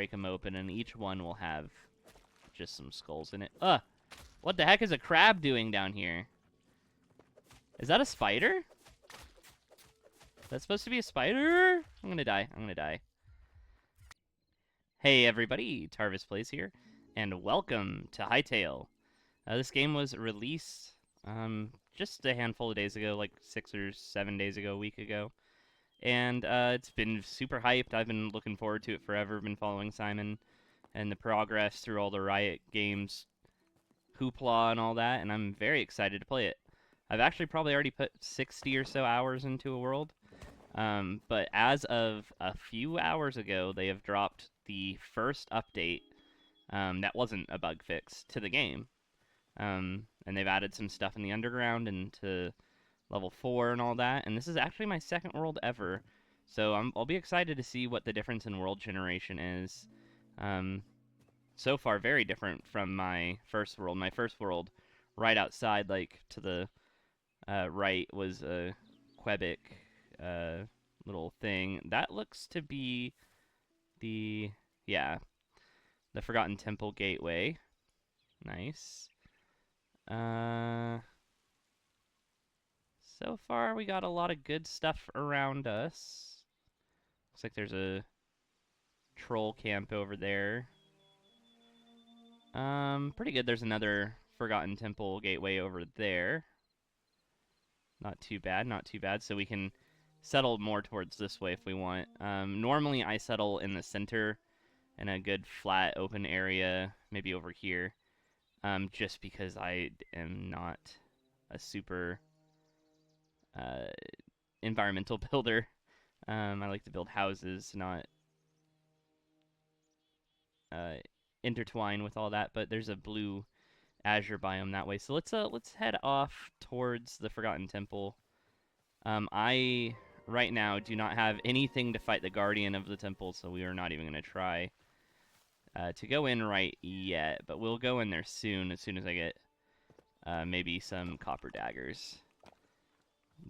break them open, and each one will have just some skulls in it. What the heck is a crab doing down here? Is that a spider? That's supposed to be a spider? I'm gonna die. I'm gonna die. Hey everybody, Tarvis Plays here, and welcome to Hytale. This game was released just a handful of days ago, like 6 or 7 days ago, a week ago. And it's been super hyped. I've been looking forward to it forever. Been following Simon and the progress through all the Riot Games hoopla and all that, and I'm very excited to play it. I've actually probably already put 60 or so hours into a world. But as of a few hours ago, they have dropped the first update that wasn't a bug fix to the game. And they've added some stuff in the underground and to level 4 and all that. And this is actually my second world ever. So I'll be excited to see what the difference in world generation is. So far, very different from my first world. My first world, right outside, like to the right, was a Quebec little thing. That looks to be the Forgotten Temple Gateway. Nice. So far we got a lot of good stuff around us. Looks like there's a troll camp over there. Pretty good. There's another Forgotten Temple Gateway over there. Not too bad, not too bad. So we can settle more towards this way if we want. Normally I settle in the center in a good flat open area, maybe over here, just because I am not a super environmental builder. I like to build houses, not intertwine with all that. But there's a blue azure biome that way, so let's head off towards the Forgotten Temple. I right now do not have anything to fight the guardian of the temple, so we are not even going to try to go in right yet, but we'll go in there soon, as I get maybe some copper daggers.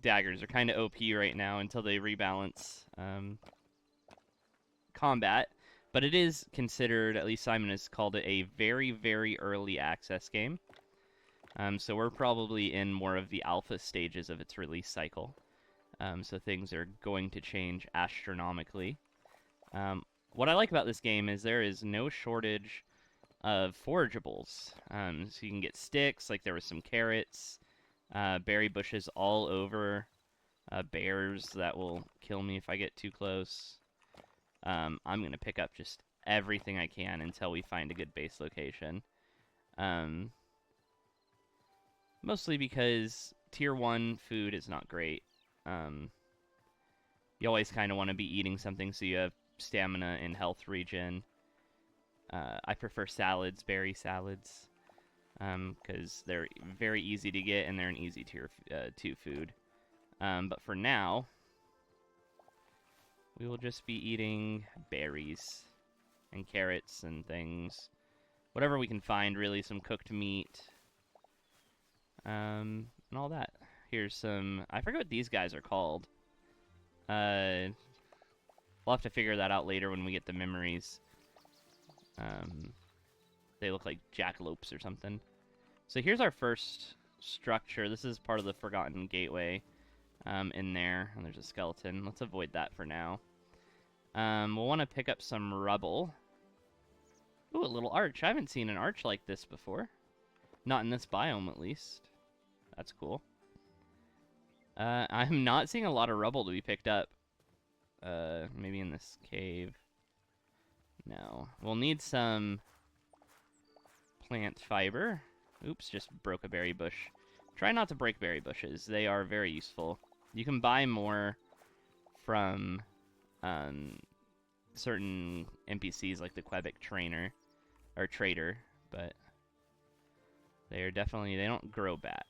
Daggers are kind of OP right now until they rebalance combat, but it is considered, at least Simon has called it, a very, very early access game. So we're probably in more of the alpha stages of its release cycle. So things are going to change astronomically. What I like about this game is there is no shortage of forageables. So you can get sticks, like there was some carrots, berry bushes all over, bears that will kill me if I get too close. I'm going to pick up just everything I can until we find a good base location. Mostly because tier 1 food is not great. You always kind of want to be eating something so you have stamina and health regen. I prefer salads, berry salads, because they're very easy to get and they're an easy tier 2 food. But for now, we will just be eating berries and carrots and things. Whatever we can find, really, some cooked meat, and all that. Here's some, I forget what these guys are called. We'll have to figure that out later when we get the memories. They look like jackalopes or something. So here's our first structure. This is part of the Forgotten Gateway in there. And there's a skeleton. Let's avoid that for now. We'll want to pick up some rubble. Ooh, a little arch. I haven't seen an arch like this before. Not in this biome, at least. That's cool. I'm not seeing a lot of rubble to be picked up. Maybe in this cave. No. We'll need some plant fiber. Oops, just broke a berry bush. Try not to break berry bushes. They are very useful. You can buy more from certain NPCs like the Quebec trainer or trader, but they are definitely, they don't grow back.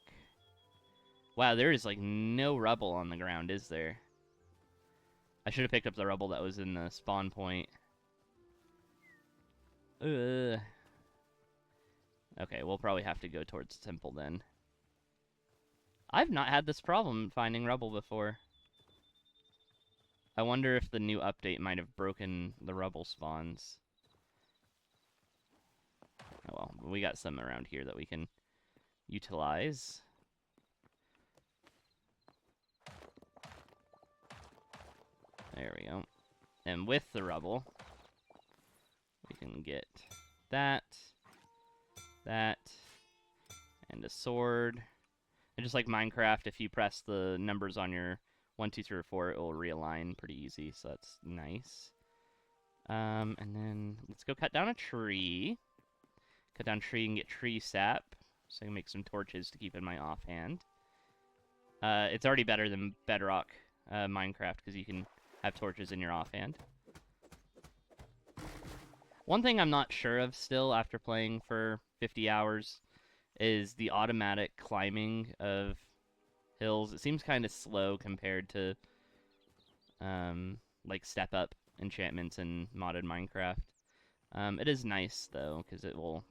Wow, there is like no rubble on the ground, is there? I should have picked up the rubble that was in the spawn point. Okay, we'll probably have to go towards the temple then. I've not had this problem finding rubble before. I wonder if the new update might have broken the rubble spawns. we got some around here that we can utilize. There we go. And with the rubble, we can get that, and a sword. And just like Minecraft, if you press the numbers on your 1, 2, 3, or 4, it will realign pretty easy, so that's nice. And then let's go cut down a tree. Cut down a tree and get tree sap, so I can make some torches to keep in my offhand. It's already better than Bedrock Minecraft, because you can have torches in your offhand. One thing I'm not sure of still after playing for 50 hours is the automatic climbing of hills. It seems kind of slow compared to like step up enchantments in modded Minecraft. It is nice though, because it will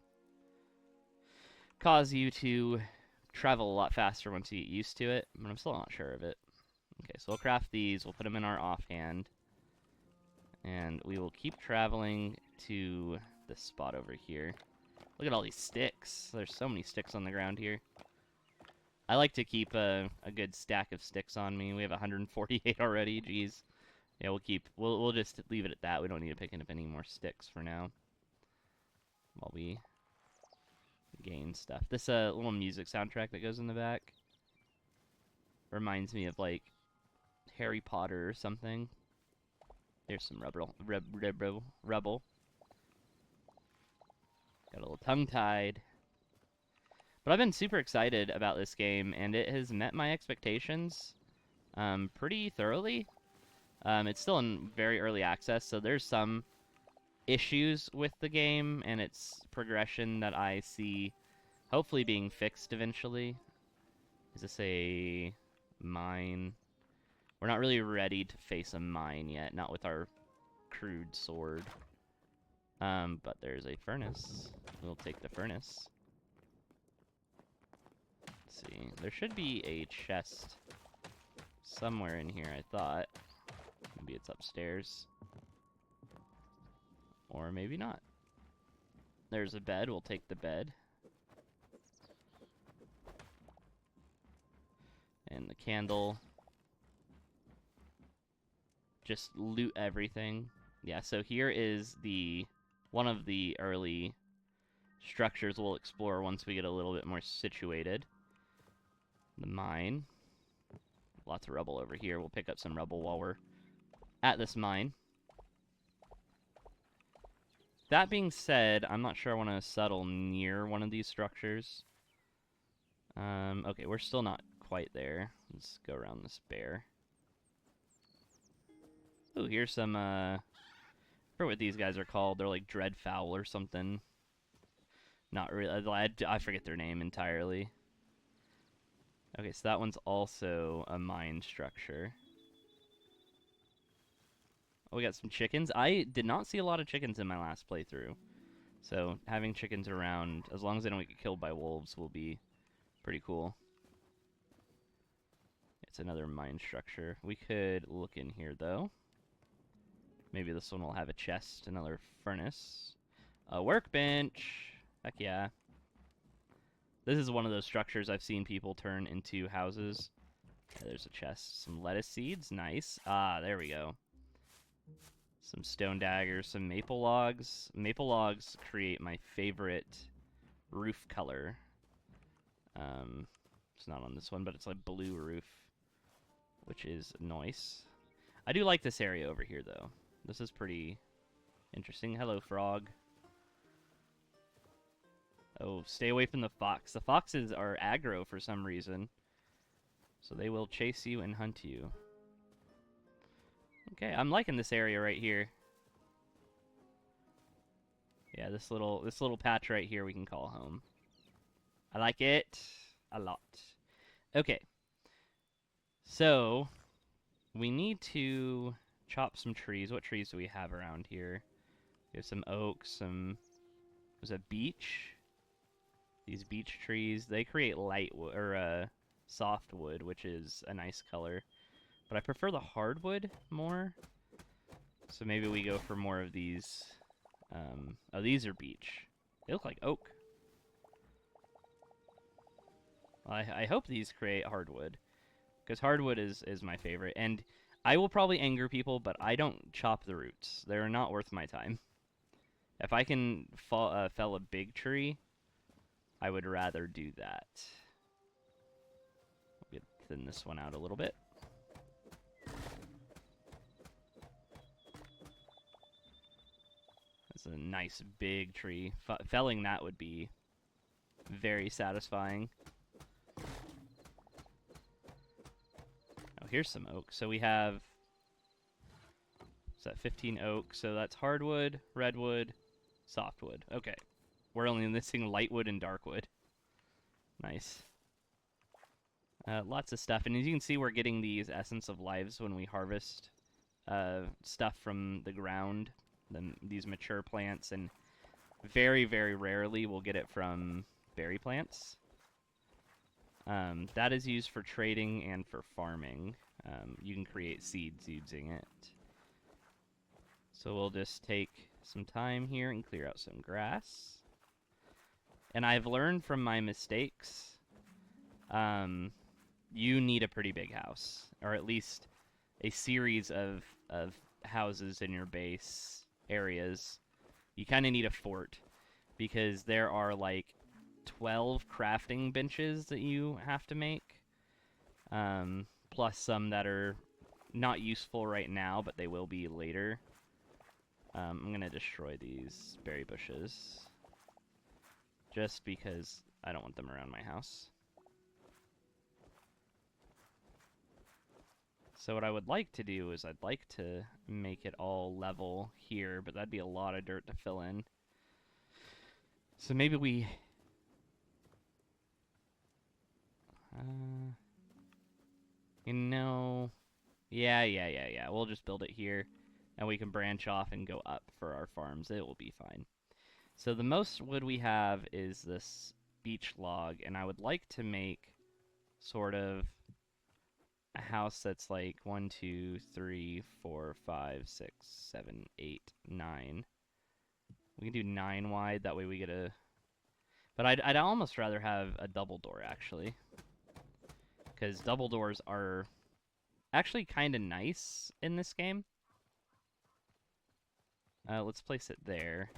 cause you to travel a lot faster once you get used to it, but I'm still not sure of it. Okay, so we'll craft these, we'll put them in our offhand, and we will keep traveling to this spot over here. Look at all these sticks. There's so many sticks on the ground here. I like to keep a good stack of sticks on me. We have 148 already, jeez. Yeah, we'll just leave it at that. We don't need to pick up any more sticks for now, while we gain stuff. This little music soundtrack that goes in the back reminds me of like Harry Potter or something. There's some rubble. Got a little tongue-tied. But I've been super excited about this game, and it has met my expectations pretty thoroughly. It's still in very early access, so there's some issues with the game and its progression that I see hopefully being fixed eventually. Is this a mine? We're not really ready to face a mine yet, not with our crude sword. But there's a furnace. We'll take the furnace. Let's see. There should be a chest somewhere in here, I thought. Maybe it's upstairs. Or maybe not. There's a bed. We'll take the bed. And the candle. Just loot everything. Yeah, so here is one of the early structures we'll explore once we get a little bit more situated. The mine. Lots of rubble over here. We'll pick up some rubble while we're at this mine. That being said, I'm not sure I want to settle near one of these structures. Okay, we're still not quite there. Let's go around this bear. Ooh, here's some, I forget what these guys are called. They're like dreadfowl or something. Not really. I forget their name entirely. Okay, so that one's also a mine structure. Oh, we got some chickens. I did not see a lot of chickens in my last playthrough. So having chickens around, as long as they don't get killed by wolves, will be pretty cool. It's another mine structure. We could look in here, though. Maybe this one will have a chest, another furnace. A workbench! Heck yeah. This is one of those structures I've seen people turn into houses. Okay, there's a chest. Some lettuce seeds. Nice. Ah, there we go. Some stone daggers, some maple logs. Maple logs create my favorite roof color. It's not on this one, but it's like blue roof, which is nice. I do like this area over here, though. This is pretty interesting. Hello, frog. Oh, stay away from the fox. The foxes are aggro for some reason, so they will chase you and hunt you. Okay, I'm liking this area right here. Yeah, this little patch right here we can call home. I like it a lot. Okay. So, we need to chop some trees. What trees do we have around here? We have some oaks, there's a beech. These beech trees, they create light wood, or soft wood, which is a nice color. But I prefer the hardwood more. So maybe we go for more of these. Oh, these are beech. They look like oak. I hope these create hardwood, because hardwood is my favorite. And I will probably anger people, but I don't chop the roots. They're not worth my time. If I can fell a big tree, I would rather do that. We'll thin this one out a little bit. That's a nice big tree. Felling that would be very satisfying. Oh, here's some oak. So we have, is that 15 oak? So that's hardwood, redwood, softwood. Okay. We're only missing lightwood and darkwood. Nice. Lots of stuff. And as you can see, we're getting these Essence of Lives when we harvest stuff from the ground. These mature plants. And very, very rarely we'll get it from berry plants. That is used for trading and for farming. You can create seeds using it. So we'll just take some time here and clear out some grass. And I've learned from my mistakes, you need a pretty big house, or at least a series of houses in your base areas. You kind of need a fort, because there are like 12 crafting benches that you have to make, plus some that are not useful right now, but they will be later. I'm going to destroy these berry bushes, just because I don't want them around my house. So what I would like to do is I'd like to make it all level here, but that'd be a lot of dirt to fill in. So maybe we... you know... Yeah. We'll just build it here, and we can branch off and go up for our farms. It will be fine. So the most wood we have is this beech log, and I would like to make sort of a house that's like 1, 2, 3, 4, 5, 6, 7, 8, 9. We can do 9 wide, that way we get a... But I'd almost rather have a double door, actually. Because double doors are actually kind of nice in this game. Let's place it there.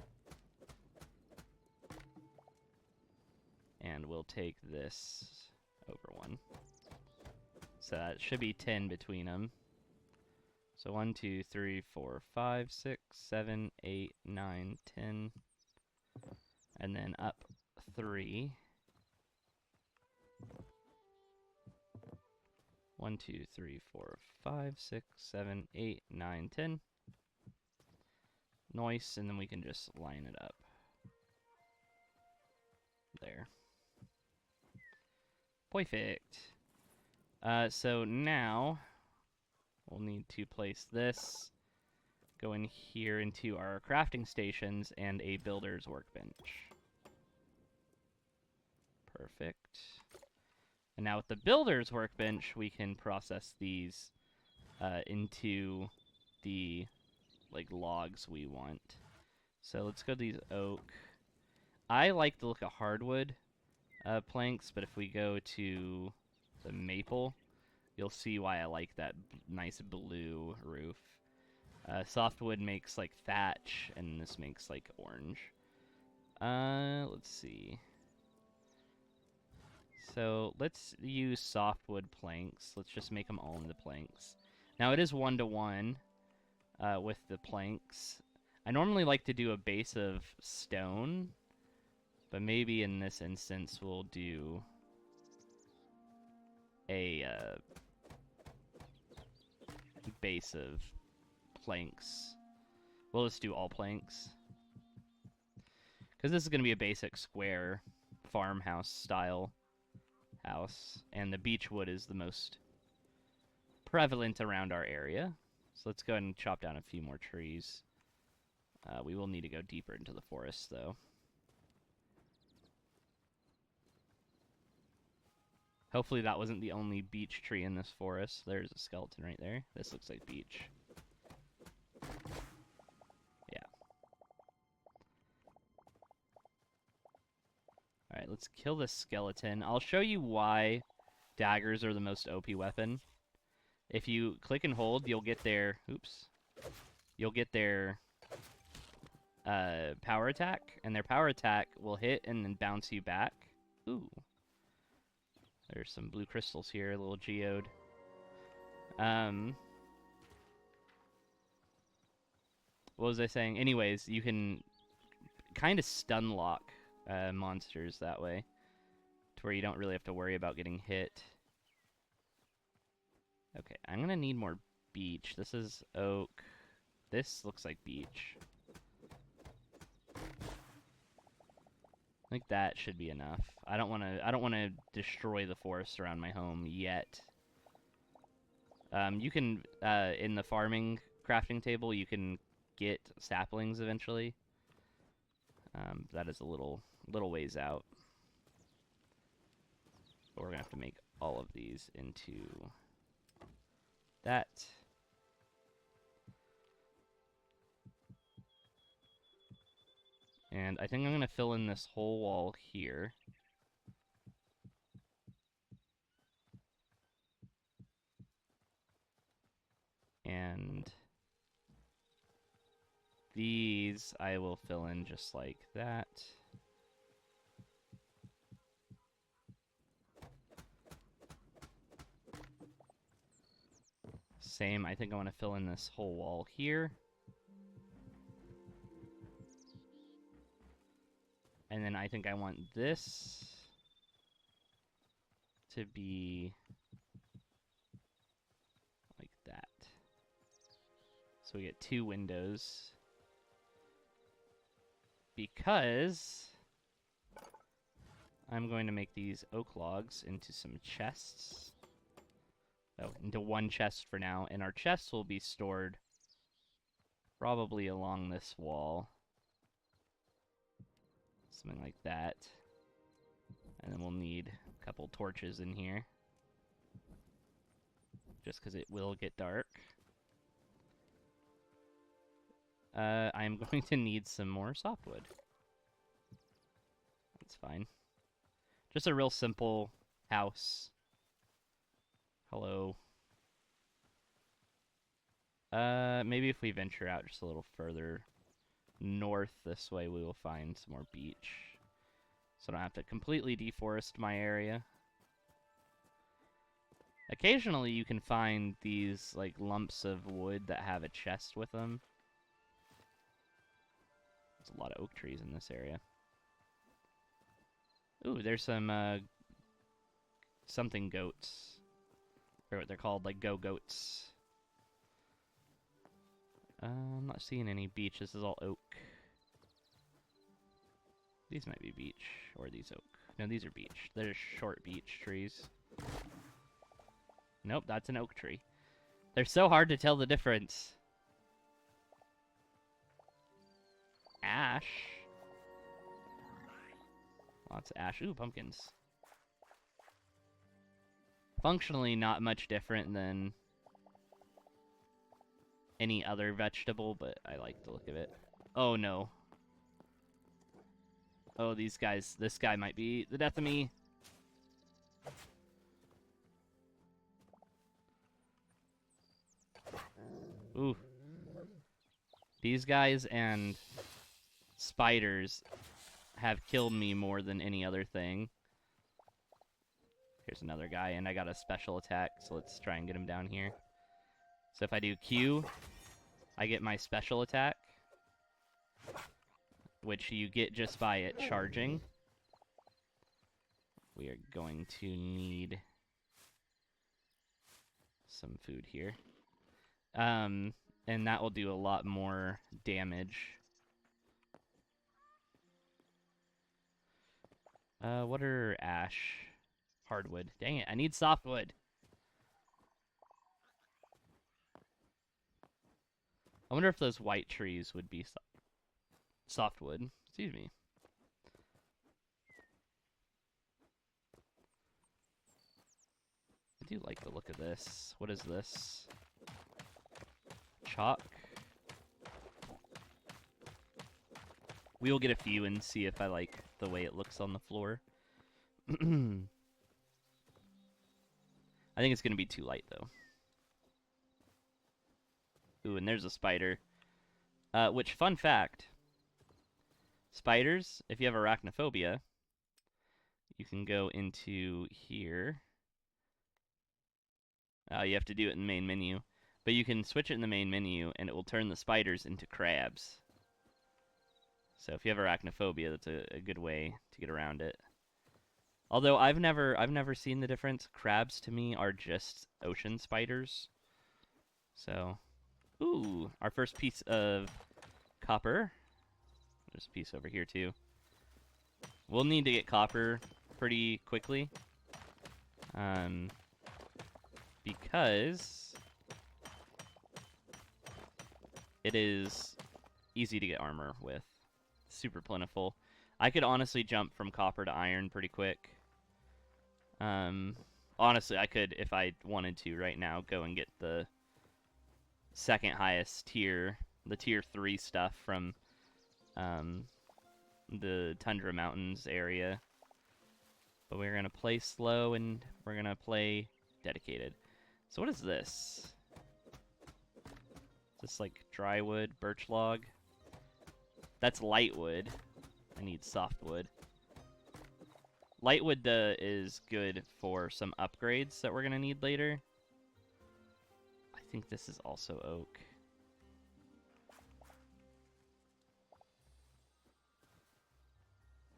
And we'll take this over one. So that should be 10 between them. So 1, 2, 3, 4, 5, 6, 7, 8, 9, 10. And then up 3. 1, 2, 3, 4, 5, 6, 7, 8, 9, 10. Nice, and then we can just line it up. There. Perfect. So now we'll need to place this, go in here into our crafting stations, and a builder's workbench. Perfect. And now with the builder's workbench, we can process these into the logs we want. So let's go to these oak. I like the look of hardwood planks, but if we go to the maple, you'll see why I like that nice blue roof. Softwood makes like thatch, and this makes like orange. Let's see. So let's use softwood planks. Let's just make them all into planks. Now it is 1-to-1 with the planks. I normally like to do a base of stone, but maybe in this instance we'll do a base of planks. We'll just do all planks, because this is going to be a basic square farmhouse style house, and the beech wood is the most prevalent around our area. So let's go ahead and chop down a few more trees. We will need to go deeper into the forest, though. Hopefully that wasn't the only beech tree in this forest. There's a skeleton right there. This looks like beech. Yeah. Alright, let's kill this skeleton. I'll show you why daggers are the most OP weapon. If you click and hold, you'll get their... Oops. You'll get their power attack, and their power attack will hit and then bounce you back. Ooh. There's some blue crystals here, a little geode. What was I saying? Anyways, you can kind of stun lock monsters that way, to where you don't really have to worry about getting hit. Okay, I'm gonna need more beech. This is oak. This looks like beech. I think that should be enough. I don't want to destroy the forest around my home yet. You can in the farming crafting table, you can get saplings eventually. That is a little ways out. But we're gonna have to make all of these into that. And I think I'm gonna fill in this whole wall here. And these I will fill in just like that. Same, I think I want to fill in this whole wall here. And then I think I want this to be like that. So we get 2 windows. Because I'm going to make these oak logs into some chests. Oh, into 1 chest for now. And our chests will be stored probably along this wall. Something like that. And then we'll need a couple torches in here. Just because it will get dark. I'm going to need some more softwood. That's fine. Just a real simple house. Hello. Maybe if we venture out just a little further north this way, we will find some more beech. So I don't have to completely deforest my area. Occasionally you can find these like lumps of wood that have a chest with them. There's a lot of oak trees in this area. Ooh, there's some something goats. I forget what they're called, like goats. I'm not seeing any beech. This is all oak. These might be beech, or these oak. No, these are beech. They're short beech trees. Nope, that's an oak tree. They're so hard to tell the difference. Ash. Lots of ash. Ooh, pumpkins. Functionally not much different than any other vegetable, but I like the look of it. Oh no. Oh, these guys. This guy might be the death of me. Ooh. These guys and spiders have killed me more than any other thing. Here's another guy, and I got a special attack, so let's try and get him down here. So if I do Q, I get my special attack, which you get just by it charging. We are going to need some food here. And that will do a lot more damage. What are ash? Hardwood. Dang it, I need softwood. I wonder if those white trees would be softwood. Excuse me. I do like the look of this. What is this? Chalk. We will get a few and see if I like the way it looks on the floor. I think it's going to be too light, though. Ooh, and there's a spider. Which, fun fact, spiders, if you have arachnophobia, you can go into here. You have to do it in the main menu. But you can switch it in the main menu, and it will turn the spiders into crabs. So if you have arachnophobia, that's a good way to get around it. Although I've never seen the difference. Crabs to me are just ocean spiders. So, ooh, our first piece of copper. There's a piece over here too. We'll need to get copper pretty quickly. Because it is easy to get armor with. Super plentiful. I could honestly jump from copper to iron pretty quick. Honestly, I could, if I wanted to right now, go and get the second highest tier, the tier 3 stuff from the Tundra Mountains area. But we're going to play slow and we're going to play dedicated. So what is this? Is this like dry wood, birch log? That's light wood. I need soft wood. Lightwood is good for some upgrades that we're going to need later. I think this is also oak.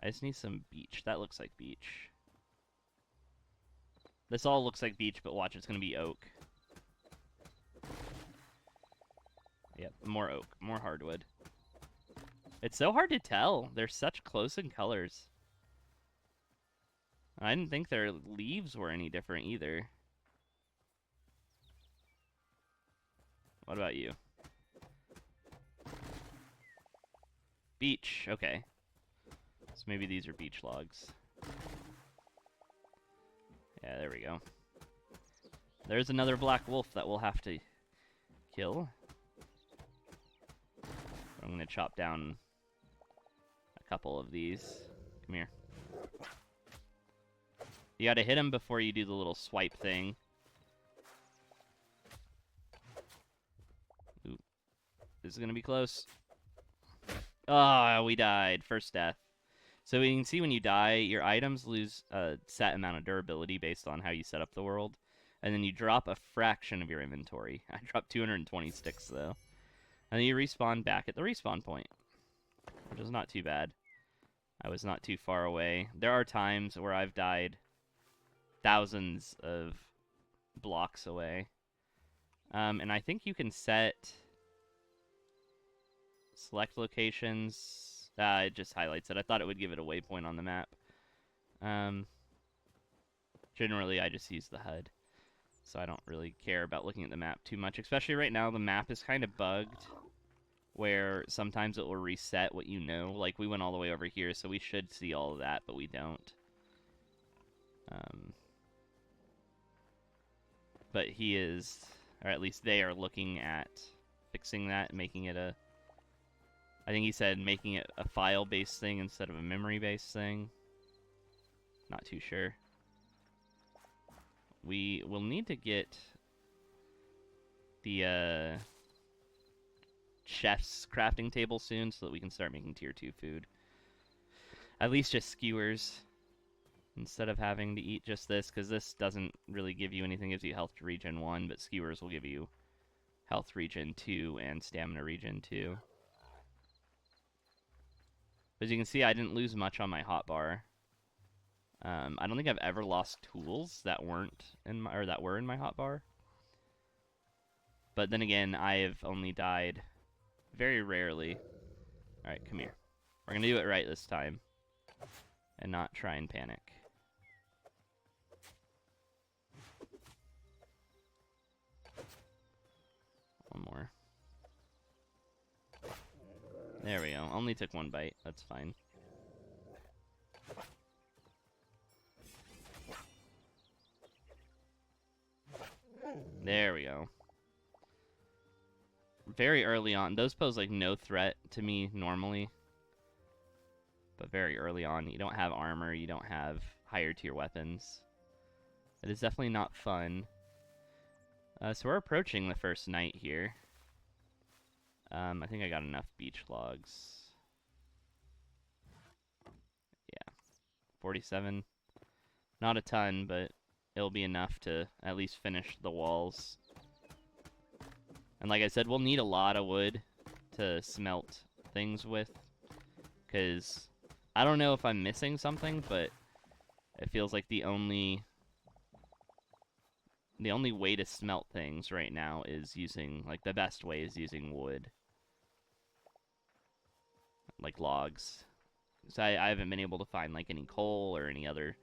I just need some beech. That looks like beech. This all looks like beech, but watch, it's going to be oak. Yep, more oak, more hardwood. It's so hard to tell. They're such close in colors. I didn't think their leaves were any different either. What about you? Beech, okay. So maybe these are beech logs. Yeah, there we go. There's another black wolf that we'll have to kill. I'm going to chop down a couple of these. Come here. You gotta hit him before you do the little swipe thing. Ooh. This is gonna be close. Ah, we died. First death. So you can see when you die, your items lose a set amount of durability based on how you set up the world. And then you drop a fraction of your inventory. I dropped 220 sticks, though. And then you respawn back at the respawn point, which is not too bad. I was not too far away. There are times where I've died thousands of blocks away. And I think you can select locations. It just highlights it. I thought it would give it a waypoint on the map. Generally, I just use the HUD. So I don't really care about looking at the map too much. Especially right now, the map is kind of bugged, where sometimes it will reset what you know. Like, we went all the way over here, so we should see all of that, but we don't. But he is, or at least they are looking at fixing that, making it I think he said making it a file-based thing instead of a memory-based thing. Not too sure. We will need to get the chef's crafting table soon so that we can start making tier 2 food. At least just skewers, instead of having to eat just this, because this doesn't really give you anything. It gives you health regen 1, but skewers will give you health regen 2 and stamina regen 2. As you can see, I didn't lose much on my hotbar. I don't think I've ever lost tools that weren't in my, or that were in my hotbar. But then again, I have only died very rarely. Alright, come here. We're gonna do it right this time, and not try and panic. One more. There we go. Only took one bite. That's fine. There we go. Very early on. Those pose like no threat to me normally. but very early on. You don't have armor, you don't have higher tier weapons. It is definitely not fun. So we're approaching the first night here. I think I got enough beach logs. Yeah, 47. Not a ton, but it'll be enough to at least finish the walls. And like I said, we'll need a lot of wood to smelt things with, because I don't know if I'm missing something, but it feels like the only way to smelt things right now is using, like, the best way is using wood. Like logs. So I haven't been able to find, like, any coal or any other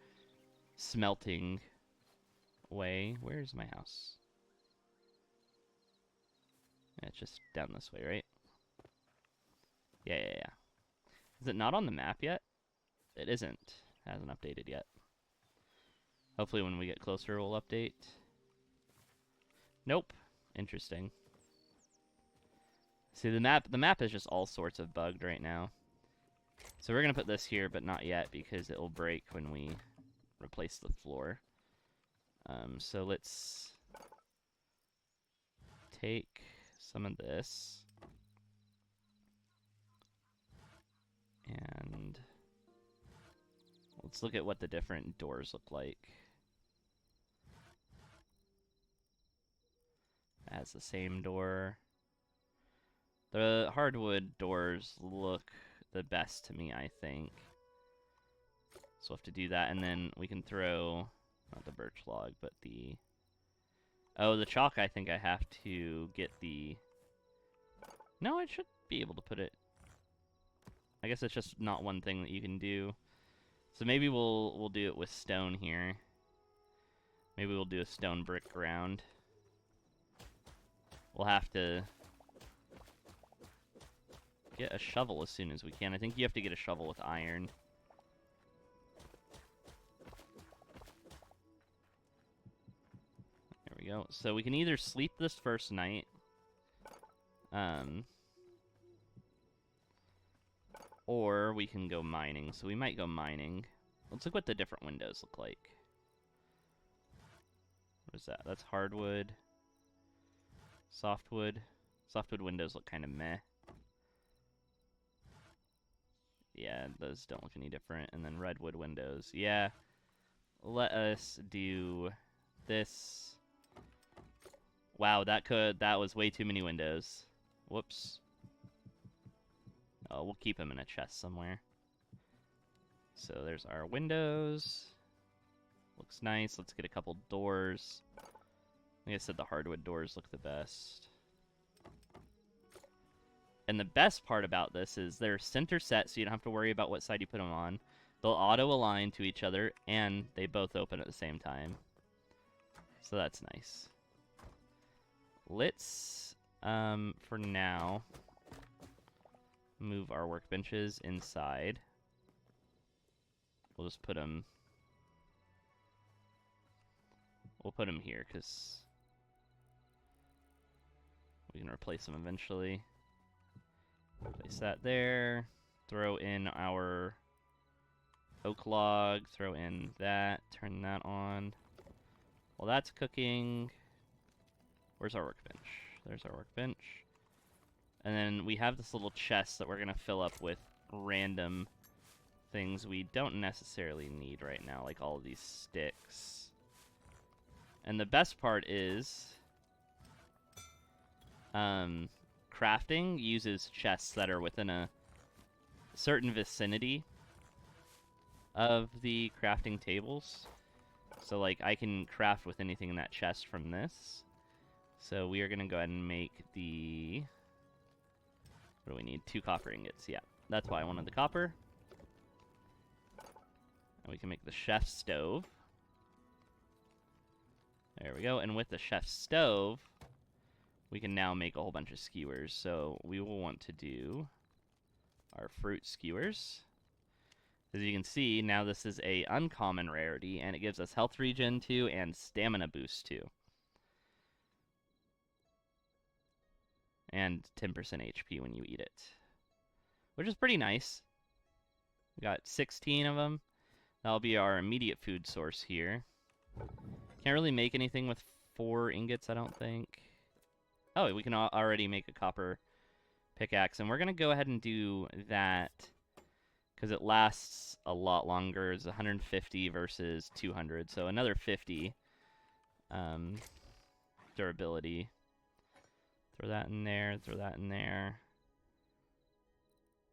smelting way. Where's my house? Yeah, it's just down this way, right? Yeah. Is it not on the map yet? It isn't. It hasn't updated yet. Hopefully when we get closer, we'll update. Nope. Interesting. See, the map is just all sorts of bugged right now. So we're going to put this here, but not yet, because it will break when we replace the floor. So let's take some of this. And let's look at what the different doors look like. It has the same door. The hardwood doors look the best to me, I think. So we'll have to do that, and then we can throw, not the birch log, but the... Oh, the chalk, I think I have to get the... No, I should be able to put it... I guess it's just not one thing that you can do. So maybe we'll do it with stone here. Maybe we'll do a stone brick ground. We'll have to get a shovel as soon as we can. I think you have to get a shovel with iron. There we go. So we can either sleep this first night, or we can go mining. So we might go mining. Let's look what the different windows look like. What is that? That's hardwood. Softwood. Softwood windows look kind of meh. Yeah, those don't look any different. And then redwood windows. Yeah. Let us do this. Wow, that was way too many windows. Whoops. Oh, we'll keep them in a chest somewhere. So there's our windows. Looks nice. Let's get a couple doors. Like I said, the hardwood doors look the best. And the best part about this is they're center set, so you don't have to worry about what side you put them on. They'll auto-align to each other, and they both open at the same time. So that's nice. Let's, for now, move our workbenches inside. We'll just put them... We'll put them here, because we can replace them eventually. Place that there. Throw in our oak log. Throw in that. Turn that on. While that's cooking... Where's our workbench? There's our workbench. And then we have this little chest that we're going to fill up with random things we don't necessarily need right now, like all of these sticks. And the best part is... crafting uses chests that are within a certain vicinity of the crafting tables. So, like, I can craft with anything in that chest from this. So we are going to go ahead and make the... What do we need? 2 copper ingots. Yeah, that's why I wanted the copper. And we can make the chef's stove. There we go. And with the chef's stove, we can now make a whole bunch of skewers. So we will want to do our fruit skewers. As you can see, now this is a uncommon rarity, and it gives us health regen 2 and stamina boost 2. And 10% HP when you eat it. Which is pretty nice. We got 16 of them. That'll be our immediate food source here. Can't really make anything with 4 ingots, I don't think. Oh, we can already make a copper pickaxe, and we're going to go ahead and do that because it lasts a lot longer. It's 150 versus 200, so another 50 durability. Throw that in there, throw that in there.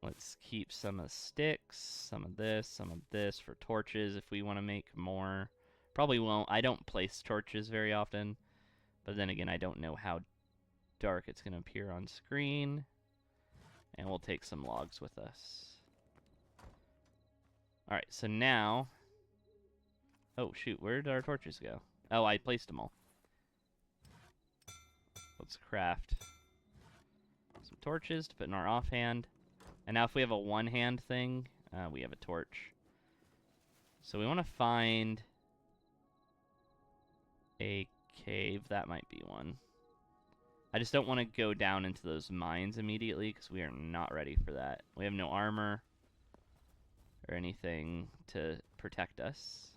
Let's keep some of the sticks, some of this for torches if we want to make more. Probably won't. I don't place torches very often, but then again, I don't know how dark it's going to appear on screen. And we'll take some logs with us. Alright, so now... Oh, shoot, where did our torches go? Oh, I placed them all. Let's craft some torches to put in our offhand. And now if we have a one-hand thing, we have a torch. So we want to find a cave. That might be one. I just don't want to go down into those mines immediately because we are not ready for that. We have no armor or anything to protect us.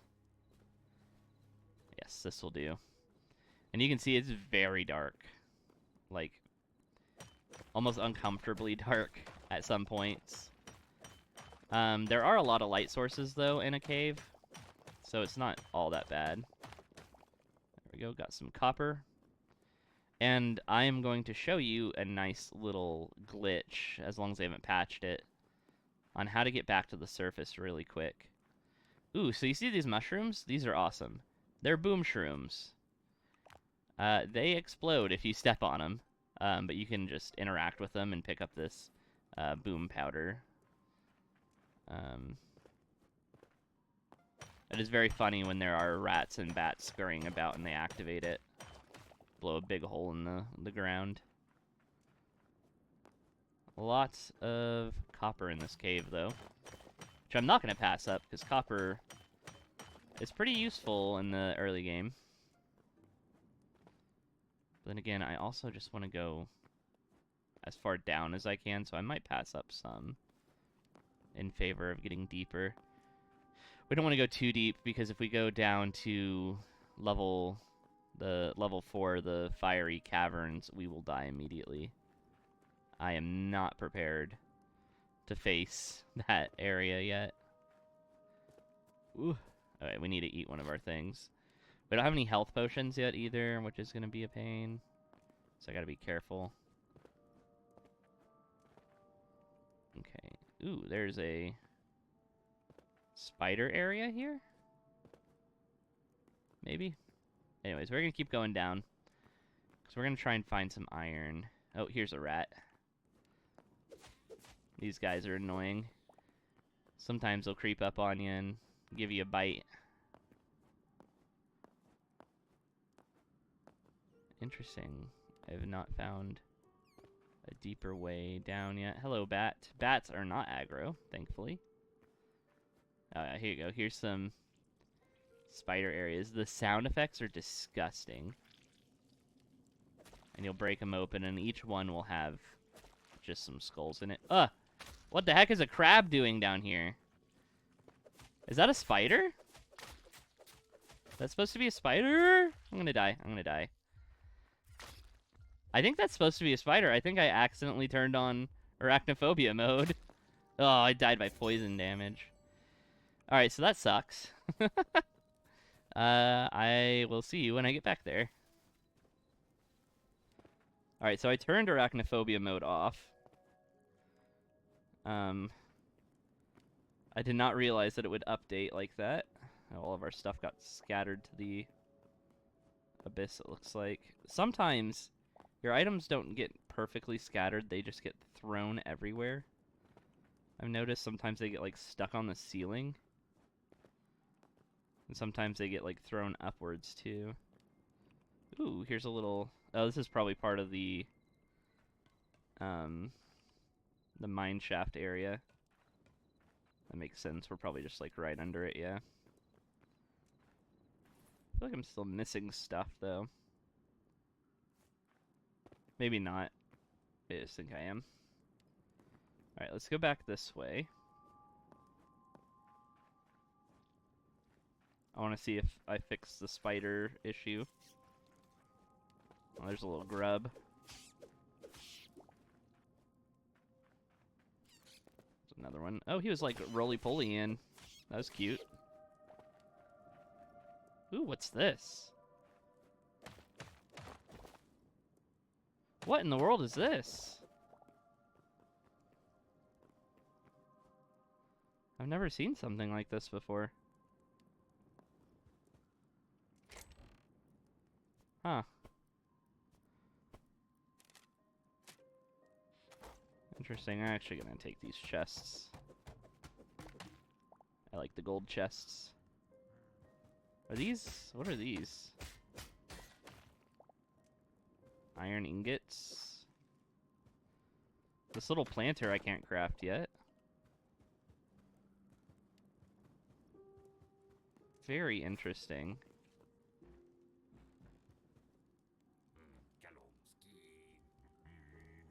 Yes, this will do. And you can see it's very dark. Like, almost uncomfortably dark at some points. There are a lot of light sources, though, in a cave. So it's not all that bad. There we go, got some copper. And I am going to show you a nice little glitch, as long as I haven't patched it, on how to get back to the surface really quick. Ooh, so you see these mushrooms? These are awesome. They're boom shrooms. They explode if you step on them, but you can just interact with them and pick up this boom powder. It is very funny when there are rats and bats scurrying about and they activate it. Blow a big hole in the ground. Lots of copper in this cave, though, which I'm not going to pass up, because copper is pretty useful in the early game. But then again, I also just want to go as far down as I can, so I might pass up some in favor of getting deeper. We don't want to go too deep, because if we go down to level 4, the fiery caverns, we will die immediately. I am not prepared to face that area yet. Ooh. Alright, we need to eat one of our things. We don't have any health potions yet either, which is going to be a pain. So I gotta be careful. Okay. Ooh, there's a spider area here? Maybe? Anyways, we're going to keep going down. Because we're going to try and find some iron. Oh, here's a rat. These guys are annoying. Sometimes they'll creep up on you and give you a bite. Interesting. I have not found a deeper way down yet. Hello, bat. Bats are not aggro, thankfully. Here you go. Here's some spider areas. The sound effects are disgusting. And you'll break them open, and each one will have just some skulls in it. Ugh! What the heck is a crab doing down here? Is that a spider? Is that supposed to be a spider? I'm gonna die. I'm gonna die. I think that's supposed to be a spider. I think I accidentally turned on arachnophobia mode. Oh, I died by poison damage. Alright, so that sucks. I will see you when I get back there. Alright, so I turned arachnophobia mode off. I did not realize that it would update like that. All of our stuff got scattered to the abyss, it looks like. Sometimes your items don't get perfectly scattered, they just get thrown everywhere. I've noticed sometimes they get, like, stuck on the ceiling. And sometimes they get, like, thrown upwards, too. Ooh, here's a little... Oh, this is probably part of the mine shaft area. That makes sense. We're probably just, like, right under it, yeah. I feel like I'm still missing stuff, though. Maybe not. I just think I am. Alright, let's go back this way. I want to see if I fix the spider issue. Oh, there's a little grub. There's another one. Oh, he was like roly-poly in. That was cute. Ooh, what's this? What in the world is this? I've never seen something like this before. Huh. Interesting. I'm actually gonna take these chests. I like the gold chests. Are these? What are these? Iron ingots. This little planter I can't craft yet. Very interesting.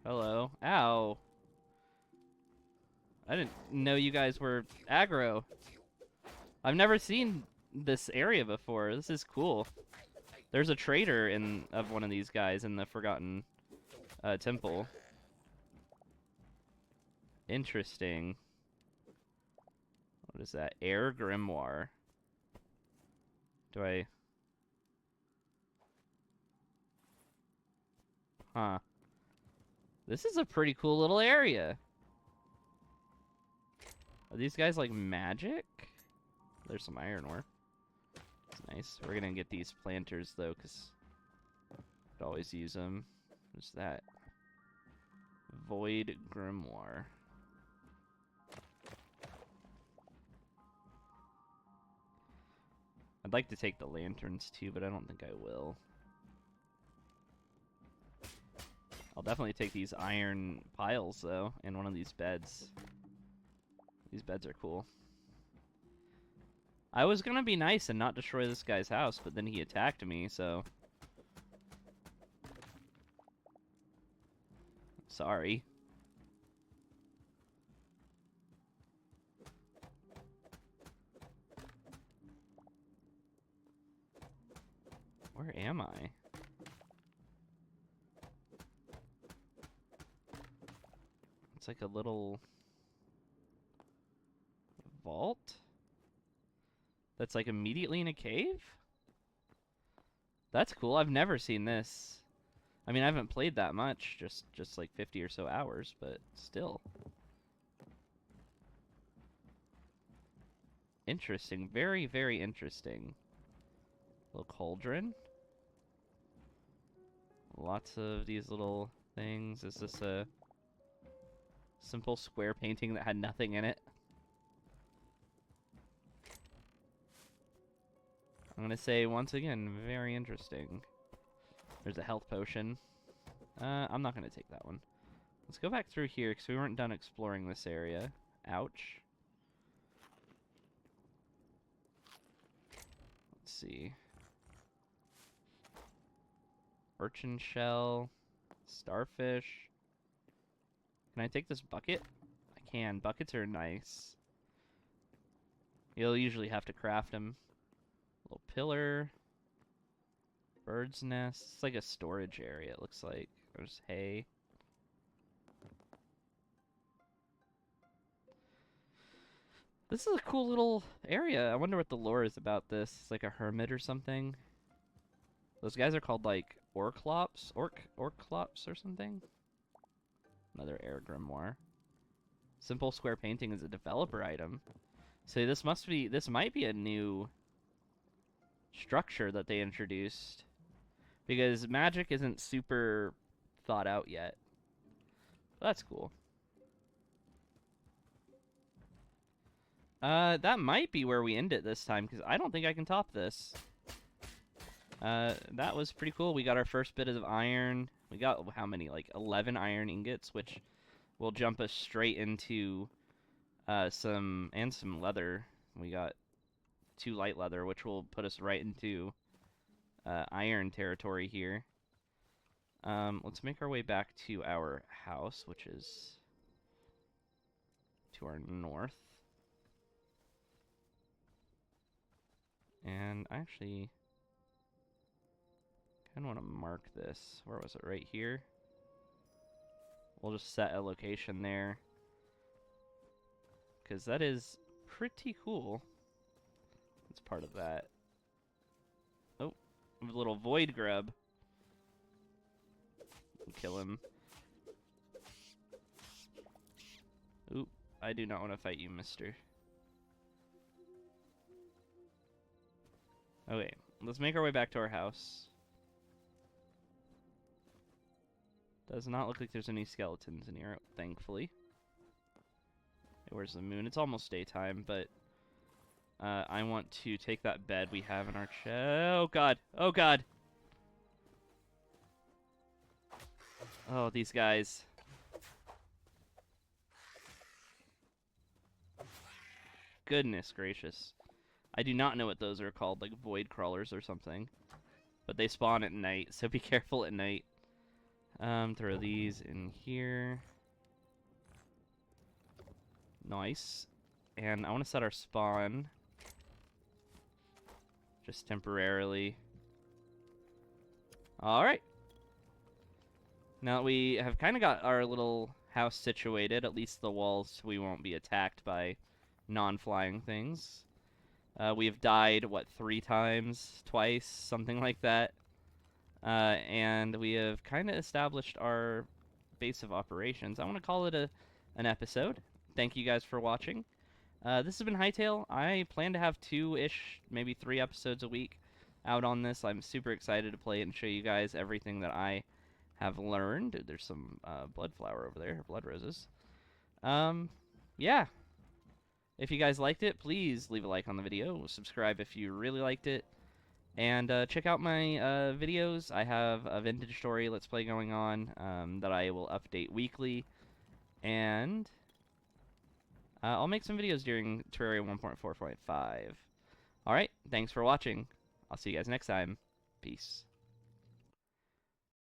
Hello. Ow. I didn't know you guys were aggro. I've never seen this area before. This is cool. There's a trader of one of these guys in the Forgotten Temple. Interesting. What is that? Air Grimoire. Do I... Huh. This is a pretty cool little area. Are these guys like magic? There's some iron ore. That's nice. We're gonna get these planters though, because I'd always use them. What's that? Void Grimoire. I'd like to take the lanterns too, but I don't think I will. I'll definitely take these iron piles though, and one of these beds. These beds are cool. I was gonna be nice and not destroy this guy's house, but then he attacked me, so... Sorry. Where am I? It's like a little... vault? That's like immediately in a cave? That's cool. I've never seen this. I mean, I haven't played that much, just like 50 or so hours, but still. Interesting. Very, very interesting. Little cauldron. Lots of these little things. Is this a simple square painting that had nothing in it? I'm gonna say, once again, very interesting. There's a health potion. I'm not gonna take that one. Let's go back through here, because we weren't done exploring this area. Ouch. Let's see. Urchin shell. Starfish. Can I take this bucket? I can. Buckets are nice. You'll usually have to craft them. Little pillar. Bird's nest. It's like a storage area, it looks like. There's hay. This is a cool little area. I wonder what the lore is about this. It's like a hermit or something. Those guys are called like Orclops? Orclops or something? Another air grimoire. Simple square painting is a developer item. So this might be a new structure that they introduced. Because magic isn't super thought out yet. That's cool. That might be where we end it this time, because I don't think I can top this. That was pretty cool. We got our first bit of iron. We got, how many? Like 11 iron ingots, which will jump us straight into some leather. We got 2 light leather, which will put us right into iron territory here. Let's make our way back to our house, which is to our north. And I actually kind of want to mark this. Where was it? Right here? We'll just set a location there. Because that is pretty cool. It's part of that. Oh, a little void grub. Kill him. Oop, I do not want to fight you, mister. Okay, let's make our way back to our house. Does not look like there's any skeletons in here, thankfully. Hey, where's the moon? It's almost daytime, but I want to take that bed we have in our chest. Oh god! Oh god! Oh, these guys. Goodness gracious. I do not know what those are called, like void crawlers or something. But they spawn at night, so be careful at night. Throw these in here. Nice. And I want to set our spawn just temporarily. Alright. Now that we have kind of got our little house situated, at least the walls, we won't be attacked by non-flying things. We have died, what, 3 times? Twice? Something like that. And we have kind of established our base of operations. I want to call it an episode. Thank you guys for watching. This has been Hytale. I plan to have 2-ish, maybe 3 episodes a week out on this. I'm super excited to play it and show you guys everything that I have learned. There's some blood flower over there, blood roses. Yeah. If you guys liked it, please leave a like on the video. Subscribe if you really liked it. And check out my videos. I have a vintage story let's play going on that I will update weekly. And I'll make some videos during Terraria 1.4.5. Alright, thanks for watching. I'll see you guys next time. Peace.